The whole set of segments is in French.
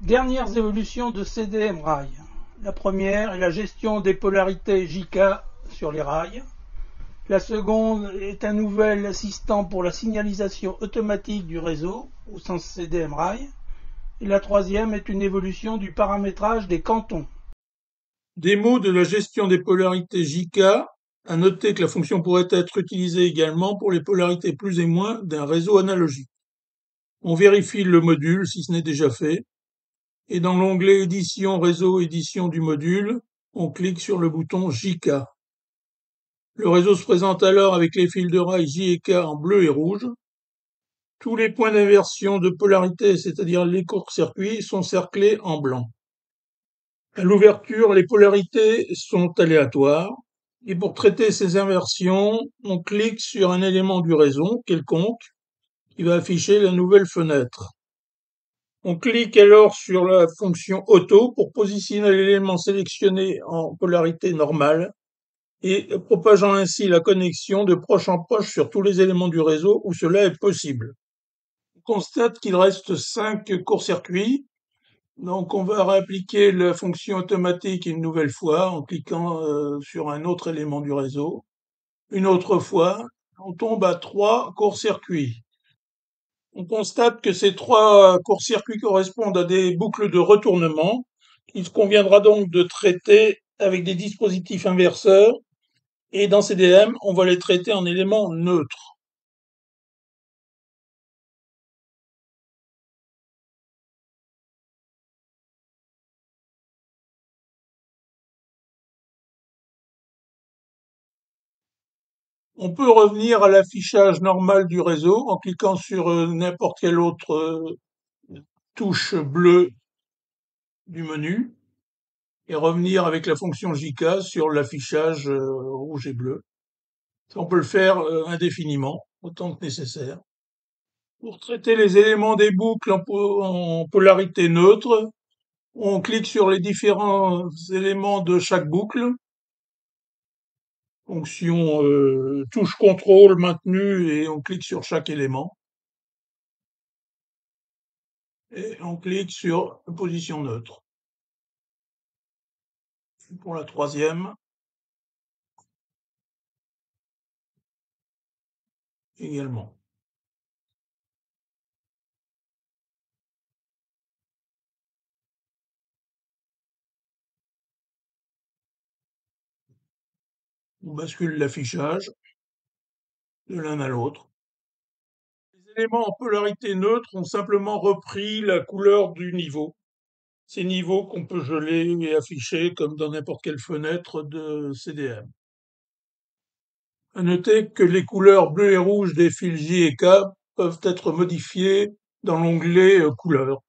Dernières évolutions de CDM rail. La première est la gestion des polarités JK sur les rails. La seconde est un nouvel assistant pour la signalisation automatique du réseau au sens CDM rail. Et la troisième est une évolution du paramétrage des cantons. Démo de la gestion des polarités JK. À noter que la fonction pourrait être utilisée également pour les polarités plus et moins d'un réseau analogique. On vérifie le module si ce n'est déjà fait. Et dans l'onglet Édition réseau édition du module, on clique sur le bouton JK. Le réseau se présente alors avec les fils de rail J et K en bleu et rouge. Tous les points d'inversion de polarité, c'est-à-dire les courts-circuits, sont cerclés en blanc. À l'ouverture, les polarités sont aléatoires. Et pour traiter ces inversions, on clique sur un élément du réseau quelconque qui va afficher la nouvelle fenêtre. On clique alors sur la fonction Auto pour positionner l'élément sélectionné en polarité normale et propageant ainsi la connexion de proche en proche sur tous les éléments du réseau où cela est possible. On constate qu'il reste 5 courts-circuits, donc on va réappliquer la fonction automatique une nouvelle fois en cliquant sur un autre élément du réseau. Une autre fois, on tombe à 3 courts-circuits. On constate que ces 3 courts-circuits correspondent à des boucles de retournement. Il conviendra donc de traiter avec des dispositifs inverseurs et dans CDM, on va les traiter en éléments neutres. On peut revenir à l'affichage normal du réseau en cliquant sur n'importe quelle autre touche bleue du menu et revenir avec la fonction JK sur l'affichage rouge et bleu. On peut le faire indéfiniment, autant que nécessaire. Pour traiter les éléments des boucles en polarité neutre, on clique sur les différents éléments de chaque boucle. Fonction touche contrôle maintenue et on clique sur chaque élément. Et on clique sur position neutre. Pour la troisième, également. On bascule l'affichage de l'un à l'autre. Les éléments en polarité neutre ont simplement repris la couleur du niveau. Ces niveaux qu'on peut geler et afficher comme dans n'importe quelle fenêtre de CDM. À noter que les couleurs bleu et rouge des fils J et K peuvent être modifiées dans l'onglet couleurs.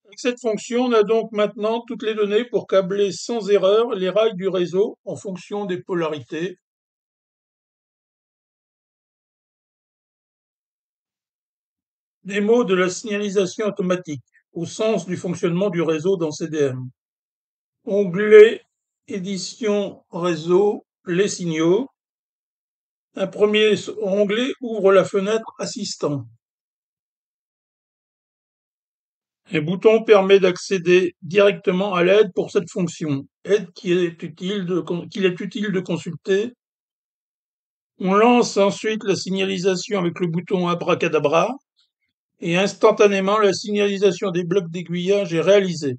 Avec cette fonction, on a donc maintenant toutes les données pour câbler sans erreur les rails du réseau en fonction des polarités. Démo de la signalisation automatique au sens du fonctionnement du réseau dans CDM. Onglet Édition réseau, les signaux. Un premier onglet ouvre la fenêtre Assistant. Un bouton permet d'accéder directement à l'aide pour cette fonction, aide qu'il est utile de consulter. On lance ensuite la signalisation avec le bouton Abracadabra et instantanément la signalisation des blocs d'aiguillage est réalisée.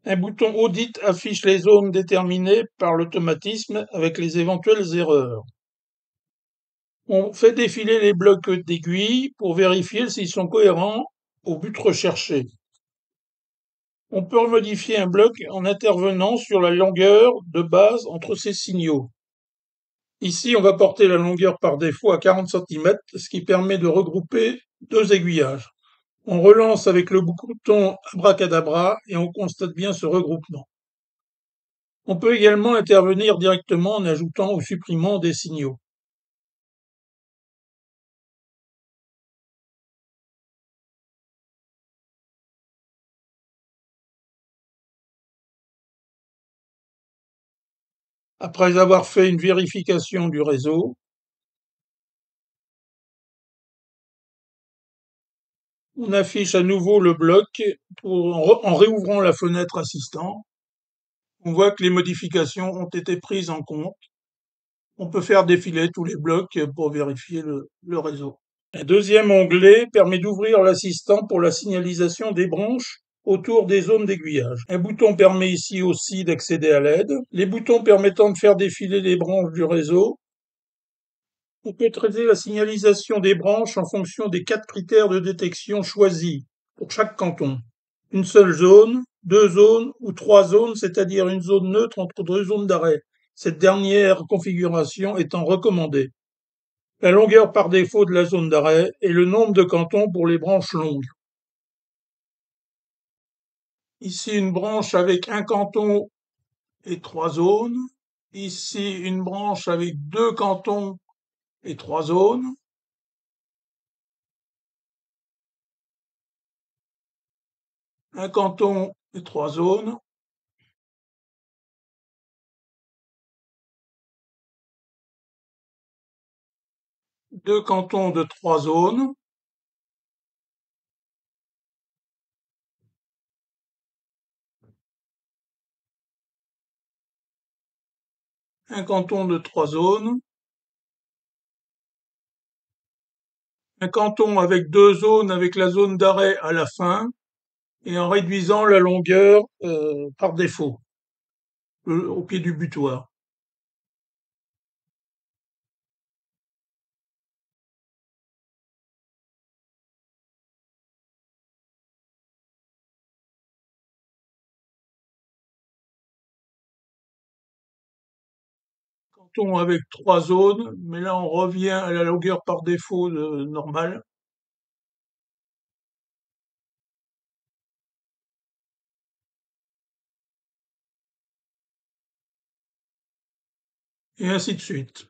Un bouton Audit affiche les zones déterminées par l'automatisme avec les éventuelles erreurs. On fait défiler les blocs d'aiguille pour vérifier s'ils sont cohérents au but recherché. On peut modifier un bloc en intervenant sur la longueur de base entre ces signaux. Ici, on va porter la longueur par défaut à 40 cm, ce qui permet de regrouper 2 aiguillages. On relance avec le bouton Abracadabra et on constate bien ce regroupement. On peut également intervenir directement en ajoutant ou supprimant des signaux. Après avoir fait une vérification du réseau, On affiche à nouveau le bloc en réouvrant la fenêtre assistant. On voit que les modifications ont été prises en compte. On peut faire défiler tous les blocs pour vérifier le réseau. Un deuxième onglet permet d'ouvrir l'assistant pour la signalisation des branches autour des zones d'aiguillage. Un bouton permet ici aussi d'accéder à l'aide. Les boutons permettant de faire défiler les branches du réseau. On peut traiter la signalisation des branches en fonction des 4 critères de détection choisis pour chaque canton. Une seule zone, 2 zones ou 3 zones, c'est-à-dire une zone neutre entre 2 zones d'arrêt. Cette dernière configuration étant recommandée. La longueur par défaut de la zone d'arrêt et le nombre de cantons pour les branches longues. Ici, une branche avec un canton et 3 zones. Ici, une branche avec 2 cantons et 3 zones. Un canton et 3 zones. Deux cantons de 3 zones. Un canton de 3 zones. Un canton avec 2 zones avec la zone d'arrêt à la fin et en réduisant la longueur par défaut au pied du butoir. Canton avec 3 zones, mais là on revient à la longueur par défaut normale. Et ainsi de suite.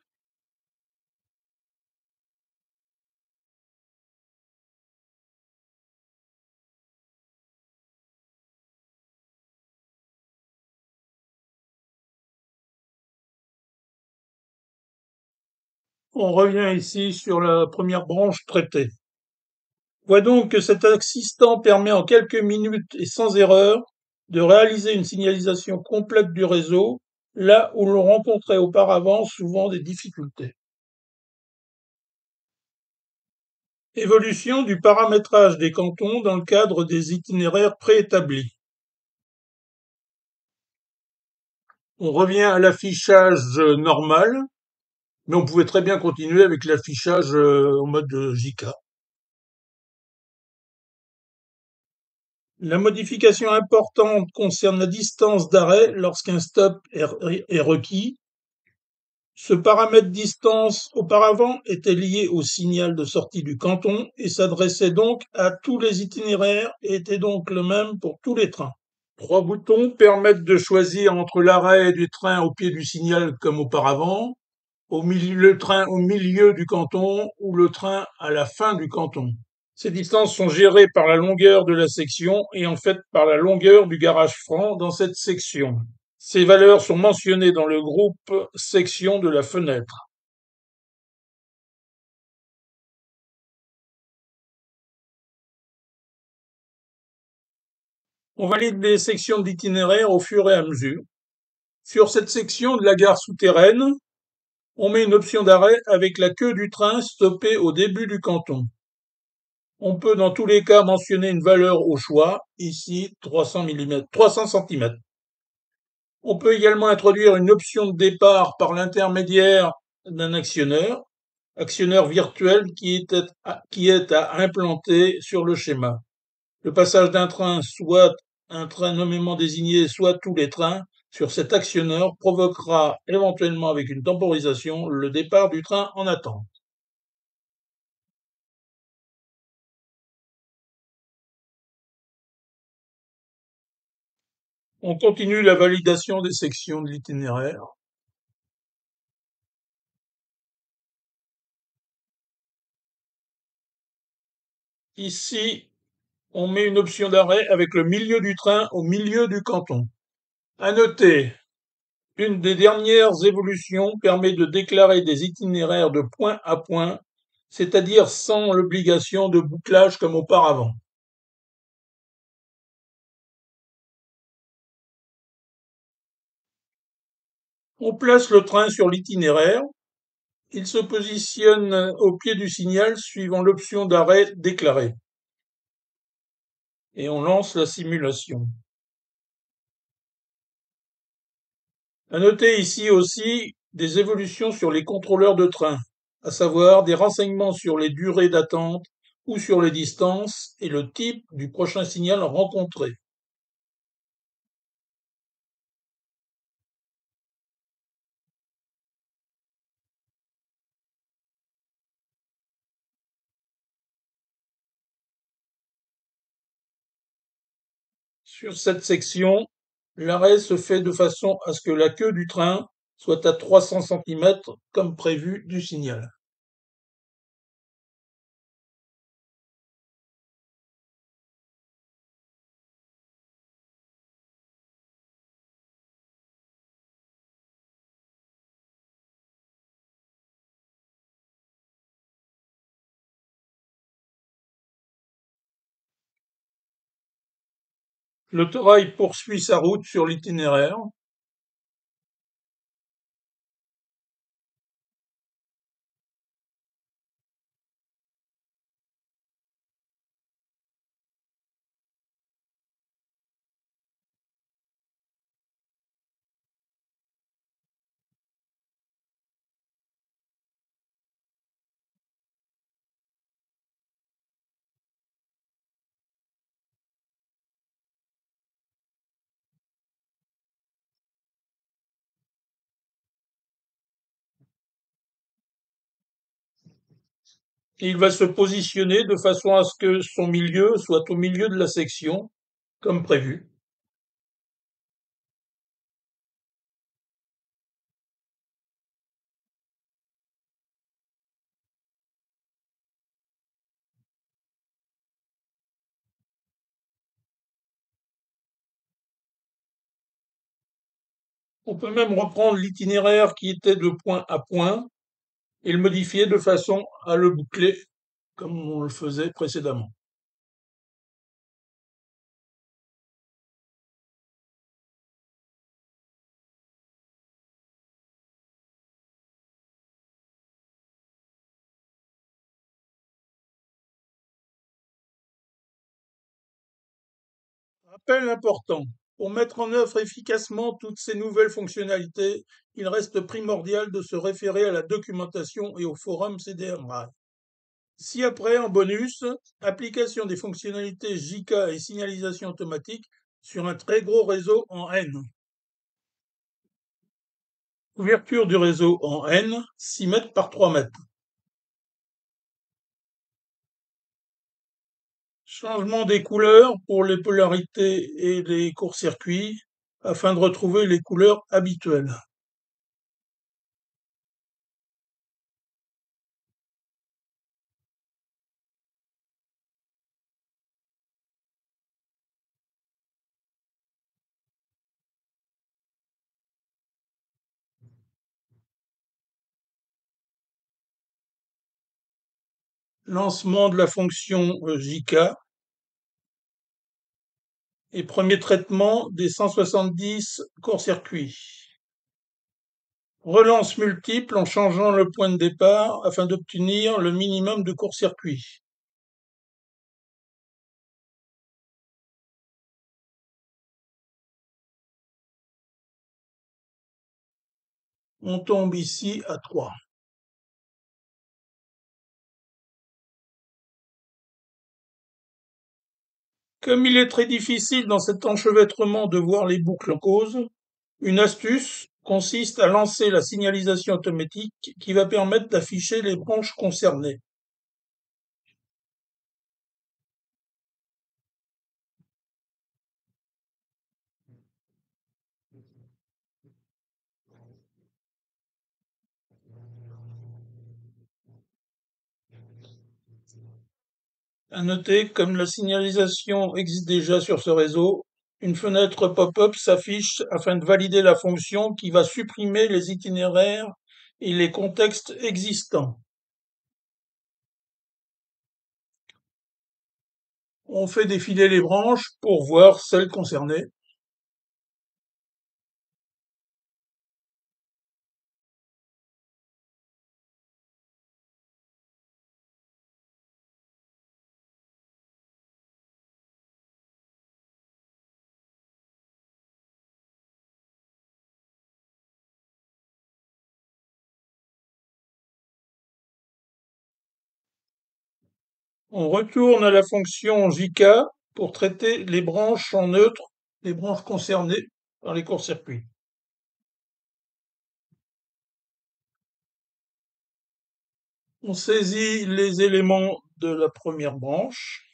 On revient ici sur la première branche traitée. Voit donc que cet assistant permet en quelques minutes et sans erreur de réaliser une signalisation complète du réseau, là où l'on rencontrait auparavant souvent des difficultés. Évolution du paramétrage des cantons dans le cadre des itinéraires préétablis. On revient à l'affichage normal, mais on pouvait très bien continuer avec l'affichage en mode JK. La modification importante concerne la distance d'arrêt lorsqu'un stop est requis. Ce paramètre distance auparavant était lié au signal de sortie du canton et s'adressait donc à tous les itinéraires et était donc le même pour tous les trains. 3 boutons permettent de choisir entre l'arrêt du train au pied du signal comme auparavant, le train au milieu du canton ou le train à la fin du canton. Ces distances sont gérées par la longueur de la section et en fait par la longueur du garage franc dans cette section. Ces valeurs sont mentionnées dans le groupe section de la fenêtre. On valide les sections d'itinéraire au fur et à mesure. Sur cette section de la gare souterraine, on met une option d'arrêt avec la queue du train stoppée au début du canton. On peut dans tous les cas mentionner une valeur au choix, ici 300 cm. On peut également introduire une option de départ par l'intermédiaire d'un actionneur virtuel qui est à implanter sur le schéma. Le passage d'un train, soit un train nommément désigné, soit tous les trains, sur cet actionneur provoquera éventuellement avec une temporisation le départ du train en attente. On continue la validation des sections de l'itinéraire. Ici, on met une option d'arrêt avec le milieu du train au milieu du canton. À noter, une des dernières évolutions permet de déclarer des itinéraires de point à point c'est-à-dire sans l'obligation de bouclage comme auparavant. On place le train sur l'itinéraire, il se positionne au pied du signal suivant l'option d'arrêt déclarée et on lance la simulation. À noter ici aussi des évolutions sur les contrôleurs de train, à savoir des renseignements sur les durées d'attente ou sur les distances et le type du prochain signal rencontré. Sur cette section, l'arrêt se fait de façon à ce que la queue du train soit à 300 cm comme prévu du signal. L'autorail poursuit sa route sur l'itinéraire. Il va se positionner de façon à ce que son milieu soit au milieu de la section, comme prévu. On peut même reprendre l'itinéraire qui était de point à point et le modifier de façon à le boucler comme on le faisait précédemment. Rappel important. Pour mettre en œuvre efficacement toutes ces nouvelles fonctionnalités, il reste primordial de se référer à la documentation et au forum CDMRAI. Ci-après, en bonus, application des fonctionnalités JK et signalisation automatique sur un très gros réseau en N. Ouverture du réseau en N, 6 mètres par 3 mètres. Changement des couleurs pour les polarités et les courts-circuits afin de retrouver les couleurs habituelles. Lancement de la fonction JK et premier traitement des 170 courts-circuits. Relance multiple en changeant le point de départ afin d'obtenir le minimum de court-circuits. On tombe ici à 3. Comme il est très difficile dans cet enchevêtrement de voir les boucles en cause, une astuce consiste à lancer la signalisation automatique qui va permettre d'afficher les branches concernées. À noter, comme la signalisation existe déjà sur ce réseau, une fenêtre pop-up s'affiche afin de valider la fonction qui va supprimer les itinéraires et les contextes existants. On fait défiler les branches pour voir celles concernées. On retourne à la fonction JK pour traiter les branches en neutre, les branches concernées par les courts-circuits. On saisit les éléments de la première branche.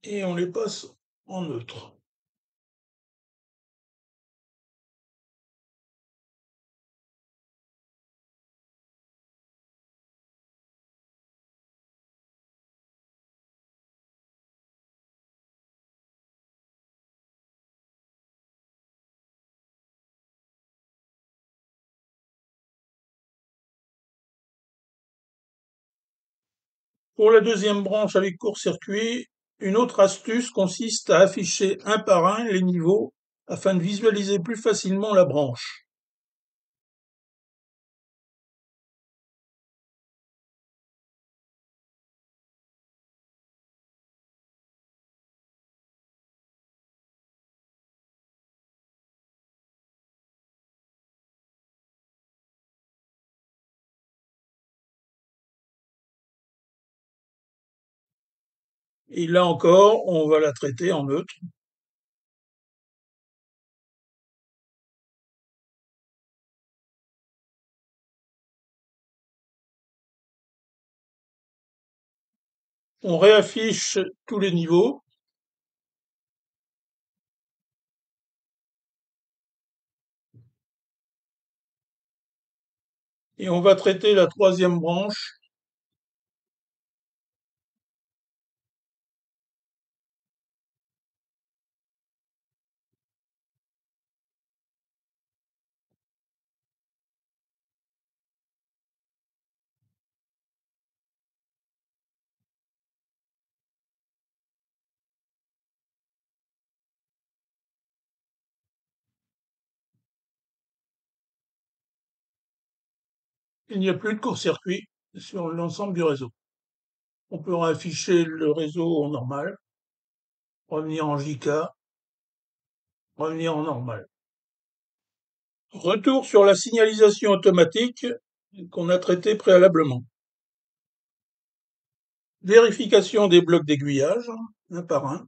Et on les passe en neutre. Pour la deuxième branche avec court-circuit, une autre astuce consiste à afficher un par un les niveaux afin de visualiser plus facilement la branche. Et là encore, on va la traiter en neutre. On réaffiche tous les niveaux. Et on va traiter la troisième branche. Il n'y a plus de court-circuit sur l'ensemble du réseau. On peut afficher le réseau en normal, revenir en JK, revenir en normal. Retour sur la signalisation automatique qu'on a traitée préalablement. Vérification des blocs d'aiguillage, un par un.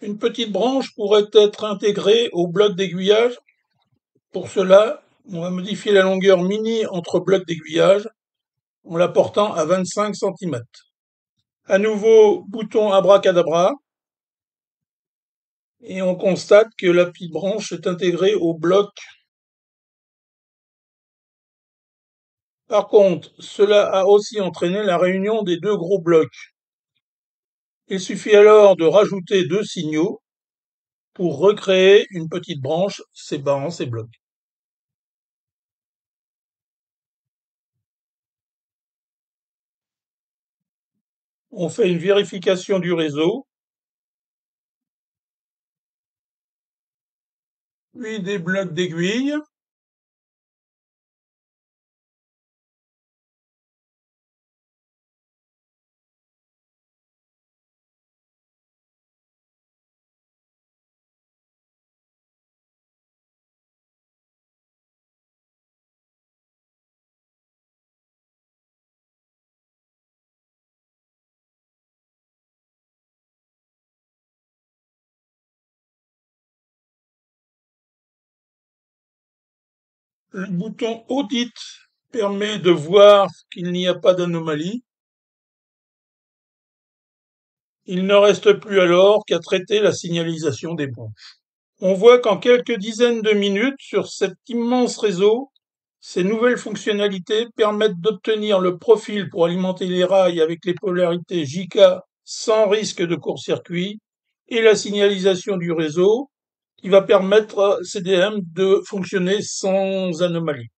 Une petite branche pourrait être intégrée au bloc d'aiguillage. Pour cela, on va modifier la longueur mini entre blocs d'aiguillage en la portant à 25 cm. À nouveau, bouton abracadabra, et on constate que la petite branche est intégrée au bloc. Par contre, cela a aussi entraîné la réunion des deux gros blocs. Il suffit alors de rajouter deux signaux pour recréer une petite branche séparant ces blocs. On fait une vérification du réseau, puis des blocs d'aiguille. Le bouton Audit permet de voir qu'il n'y a pas d'anomalie. Il ne reste plus alors qu'à traiter la signalisation des branches. On voit qu'en quelques dizaines de minutes, sur cet immense réseau, ces nouvelles fonctionnalités permettent d'obtenir le profil pour alimenter les rails avec les polarités JK sans risque de court-circuit et la signalisation du réseau qui va permettre à CDM de fonctionner sans anomalie.